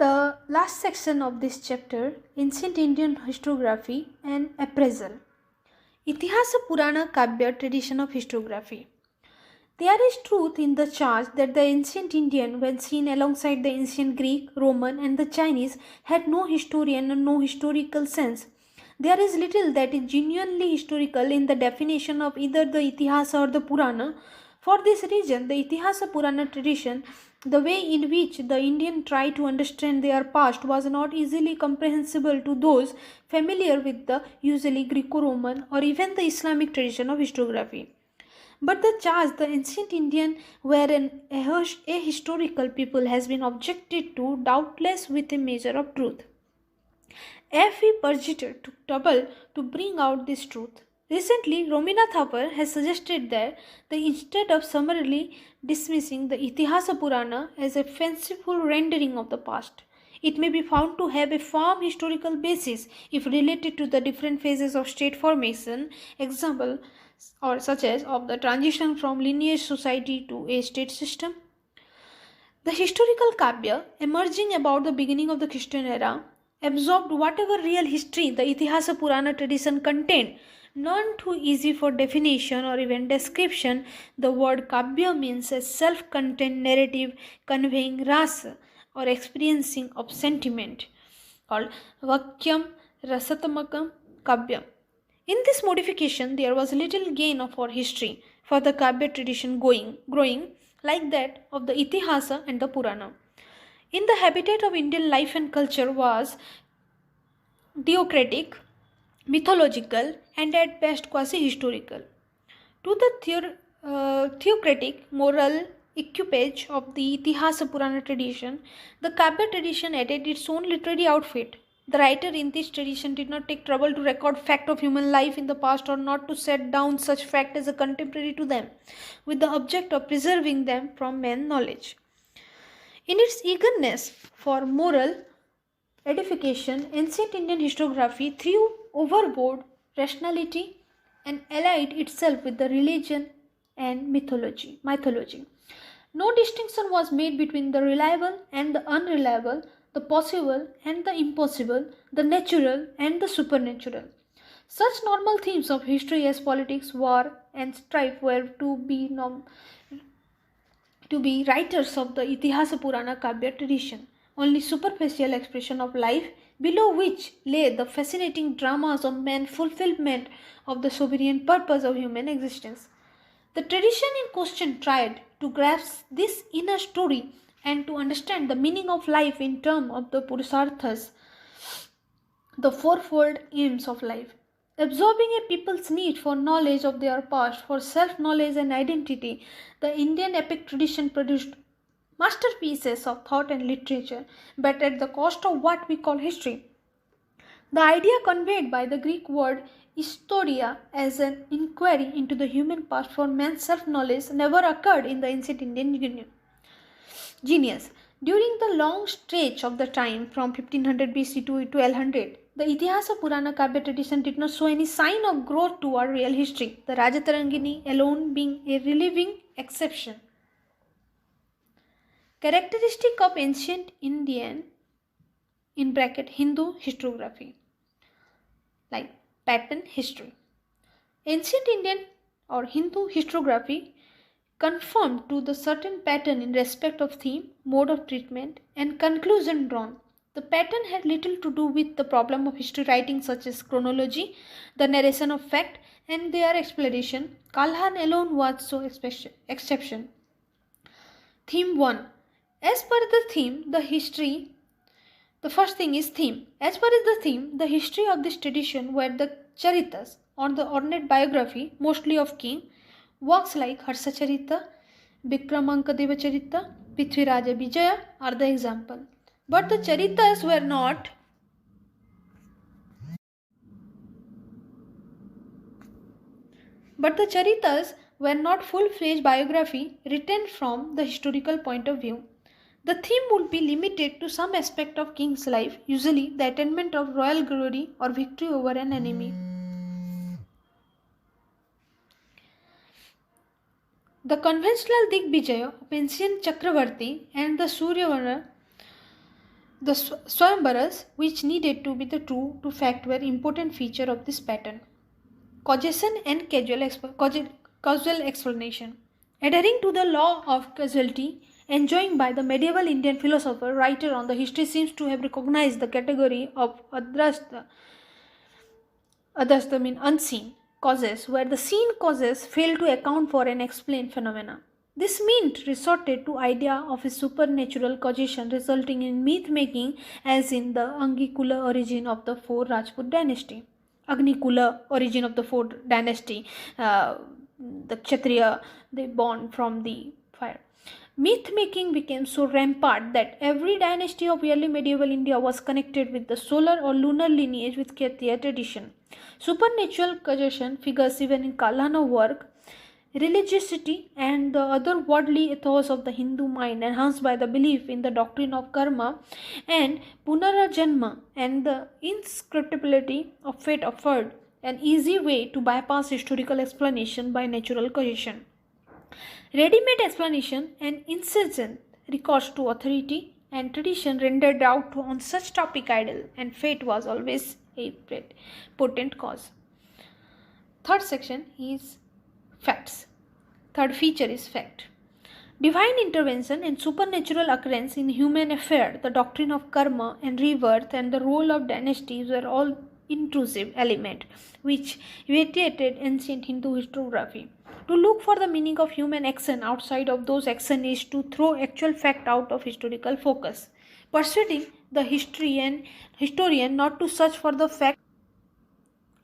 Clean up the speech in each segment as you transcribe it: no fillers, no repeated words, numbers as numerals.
The last section of this chapter, Ancient Indian Historiography and Appraisal. Itihasa Purana Kavya Tradition of Historiography. There is truth in the charge that the ancient Indian, when seen alongside the ancient Greek, Roman, and the Chinese, had no historian and no historical sense. There is little that is genuinely historical in the definition of either the Itihasa or the Purana. For this reason, the Itihasa Purana tradition, the way in which the Indian tried to understand their past, was not easily comprehensible to those familiar with the usually Greco-Roman or even the Islamic tradition of historiography. But the charge the ancient Indian were an ahistorical people has been objected to doubtless with a measure of truth. F.E. Purjeter took trouble to bring out this truth. Recently, Romina Thapar has suggested that instead of summarily dismissing the Itihasa Purana as a fanciful rendering of the past, it may be found to have a firm historical basis if related to the different phases of state formation, example or such as of the transition from lineage society to a state system. The historical Kavya, emerging about the beginning of the Christian era, absorbed whatever real history the Itihasa Purana tradition contained. None too easy for definition or even description, the word Kavya means a self-contained narrative conveying rasa or experiencing of sentiment, called Vakyam Rasatamakam Kavyam. In this modification, there was little gain for history, for the Kavya tradition growing like that of the Itihasa and the Purana. In the habitat of Indian life and culture was theocratic, mythological, and at best quasi-historical. To the theocratic moral equipage of the Itihasa Purana tradition, the Kavya tradition added its own literary outfit. The writer in this tradition did not take trouble to record fact of human life in the past or not to set down such fact as a contemporary to them, with the object of preserving them from men's knowledge. In its eagerness for moral edification, ancient Indian historiography threw overboard rationality and allied itself with the religion and mythology. No distinction was made between the reliable and the unreliable, the possible and the impossible, the natural and the supernatural. Such normal themes of history as politics, war, and strife were to be writers of the Itihasa Purana Kavya tradition, only superficial expression of life, below which lay the fascinating dramas of man's fulfillment of the sovereign purpose of human existence. The tradition in question tried to grasp this inner story and to understand the meaning of life in terms of the Purusarthas, the fourfold aims of life. Absorbing a people's need for knowledge of their past, for self-knowledge and identity, the Indian epic tradition produced masterpieces of thought and literature, but at the cost of what we call history. The idea conveyed by the Greek word historia as an inquiry into the human past for man's self-knowledge never occurred in the ancient Indian genius. During the long stretch of the time from 1500 BC to 1200, the Itihasa Purana Kavya tradition did not show any sign of growth toward real history, the Rajatarangini alone being a relieving exception. Characteristic of ancient Indian (Hindu) historiography, like pattern history. Ancient Indian or Hindu historiography conformed to the certain pattern in respect of theme, mode of treatment, and conclusion drawn. The pattern had little to do with the problem of history writing such as chronology, the narration of fact, and their exploration. Kalhan alone was so exception. Theme 1. As per the theme, the first thing is theme. As per the theme, the history of this tradition were the charitas, or the ornate biography, mostly of king. Works like Harsacharita, Vikramankadeva Charita, Prithviraja Vijaya are the example. But the charitas were not full-fledged biography written from the historical point of view. The theme would be limited to some aspect of king's life, usually the attainment of royal glory or victory over an enemy. The conventional Digvijaya of ancient Chakravarti and the Suryavana The Swayamvaras, which needed to be the true to fact, were important feature of this pattern. Causation and causal explanation. Adhering to the law of causality enjoined by the medieval Indian philosopher writer on the history seems to have recognized the category of adrasta mean unseen causes, where the seen causes fail to account for and explain phenomena. This meant resorted to idea of a supernatural causation resulting in myth making, as in the Angikula origin of the four Rajput dynasty. Agnikula origin of the fourth dynasty, the Kshatriya, they born from the fire. Myth making became so rampant that every dynasty of early medieval India was connected with the solar or lunar lineage with Kshatriya tradition. Supernatural causation figures even in Kalhana work. Religiosity and the other worldly ethos of the Hindu mind, enhanced by the belief in the doctrine of karma and punarajanma and the inscrutability of fate, offered an easy way to bypass historical explanation by natural causation. Ready-made explanation and insistent recourse to authority and tradition rendered doubt on such topic idle, and fate was always a potent cause. Third section is facts. Third feature is fact. Divine intervention and supernatural occurrence in human affair, the doctrine of karma and rebirth, and the role of dynasties were all intrusive element which vitiated ancient Hindu historiography. To look for the meaning of human action outside of those actions is to throw actual fact out of historical focus, persuading the historian not to search for the fact.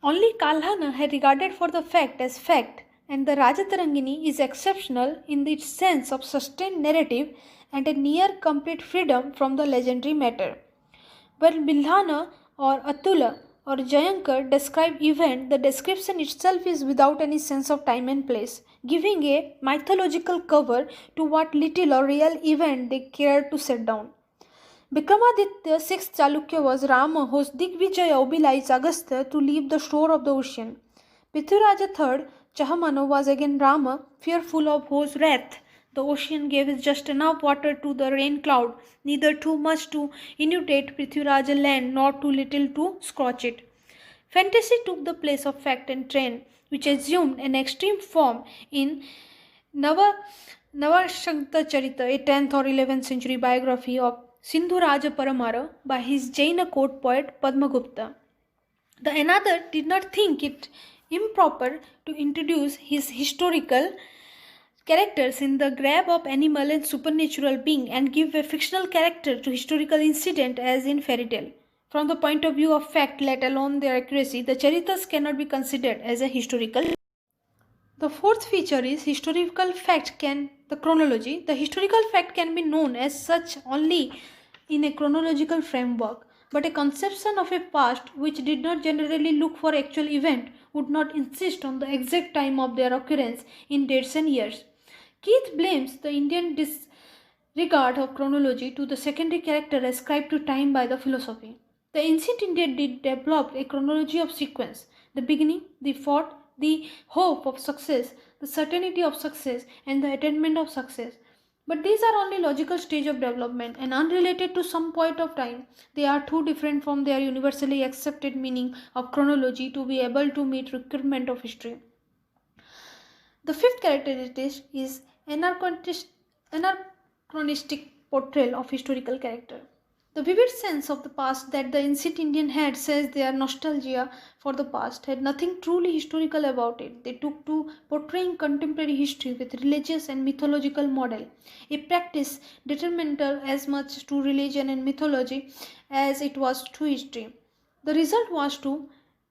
Only Kalhana had regarded for the fact as fact, and the Rajatarangini is exceptional in its sense of sustained narrative and a near complete freedom from the legendary matter. When Bilhana or Atula or Jayankar describe event, the description itself is without any sense of time and place, giving a mythological cover to what little or real event they care to set down. Vikramaditya, 6th Chalukya, was Rama whose Digvijaya obliged Agastya to leave the shore of the ocean. Prithviraja III, Chahamano, was again Rama, fearful of whose wrath the ocean gave just enough water to the rain cloud, neither too much to inundate Prithviraja land nor too little to scorch it. Fantasy took the place of fact and trend, which assumed an extreme form in Navashankta Charita, a 10th or 11th century biography of Sindhu Raja Paramara by his Jaina court poet Padmagupta. The another did not think it improper to introduce his historical characters in the grab of animal and supernatural being and give a fictional character to historical incident as in fairy tale. From the point of view of fact, let alone their accuracy, the Charitas cannot be considered as a historical. The fourth feature is historical fact the chronology. The historical fact can be known as such only in a chronological framework, but a conception of a past which did not generally look for actual event would not insist on the exact time of their occurrence in dates and years. Keith blames the Indian disregard of chronology to the secondary character ascribed to time by the philosophy. The ancient India did develop a chronology of sequence, the beginning, the fought, the hope of success, the certainty of success, and the attainment of success. But these are only logical stage of development and unrelated to some point of time. They are too different from their universally accepted meaning of chronology to be able to meet requirement of history. The fifth characteristic is anachronistic portrayal of historical character. The vivid sense of the past that the ancient Indian had, says their nostalgia for the past, had nothing truly historical about it. They took to portraying contemporary history with religious and mythological model, a practice detrimental as much to religion and mythology as it was to history. The result was to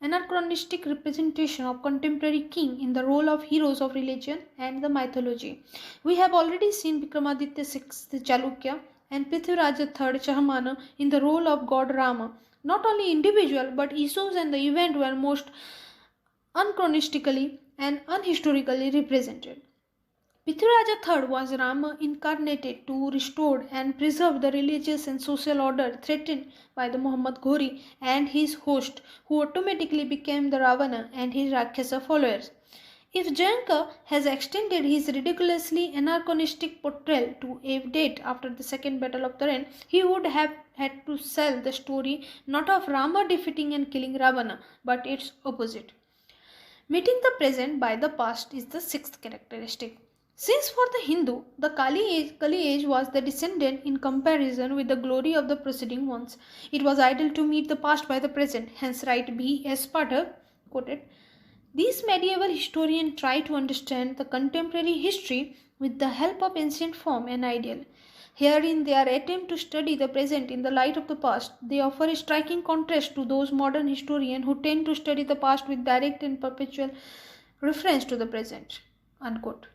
anachronistic representation of contemporary king in the role of heroes of religion and the mythology. We have already seen Vikramaditya VI Chalukya and Prithviraja III Chahamana in the role of God Rama. Not only individual but issues and the event were most unchronistically and unhistorically represented. Prithviraja III was Rama incarnated to restore and preserve the religious and social order threatened by the Muhammad Ghori and his host, who automatically became the Ravana and his Rakshasa followers. If Jayanka has extended his ridiculously anachronistic portrayal to a date after the Second Battle of Taran, he would have had to sell the story not of Rama defeating and killing Ravana, but its opposite. Meeting the present by the past is the sixth characteristic. Since for the Hindu, the Kali age was the descendant in comparison with the glory of the preceding ones, it was idle to meet the past by the present. Hence, write B. S. Pathak quoted, these medieval historians try to understand the contemporary history with the help of ancient form and ideal. Here, in their attempt to study the present in the light of the past, they offer a striking contrast to those modern historians who tend to study the past with direct and perpetual reference to the present. Unquote.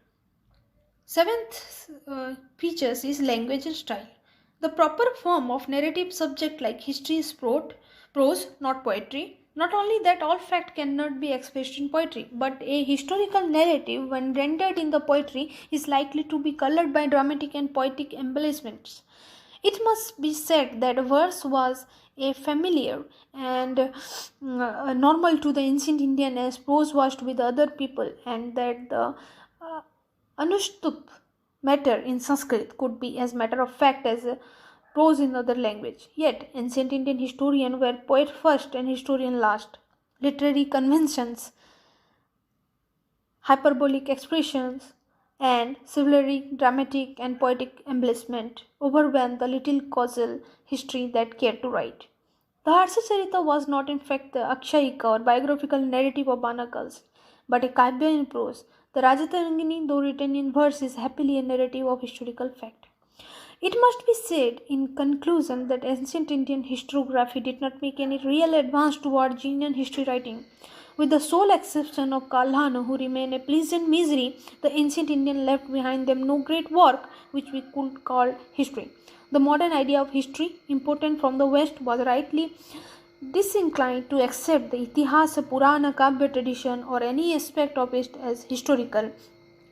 Seventh features is language and style. The proper form of narrative subject like history is prose, not poetry. Not only that, all fact cannot be expressed in poetry, but a historical narrative, when rendered in the poetry, is likely to be colored by dramatic and poetic embellishments. It must be said that verse was a familiar and normal to the ancient Indian as prose was with other people, and that the Anushtup matter in Sanskrit could be as matter of fact as prose in other language. Yet, ancient Indian historians were poet first and historian last. Literary conventions, hyperbolic expressions, and similarly dramatic and poetic embellishment overwhelmed the little causal history that cared to write. The Harsacharita was not in fact the Akshayika or biographical narrative of Banakals, but a Kavya in prose. The Rajatarangini, though written in verse, is happily a narrative of historical fact. It must be said in conclusion that ancient Indian historiography did not make any real advance toward genuine history writing. With the sole exception of Kalhana, who remained a pleasant misery, the ancient Indian left behind them no great work which we could call history. The modern idea of history, important from the West, was rightly disinclined to accept the Itihasa Purana Kavya tradition or any aspect of it as historical,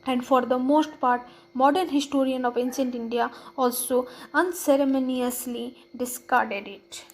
and for the most part, modern historians of ancient India also unceremoniously discarded it.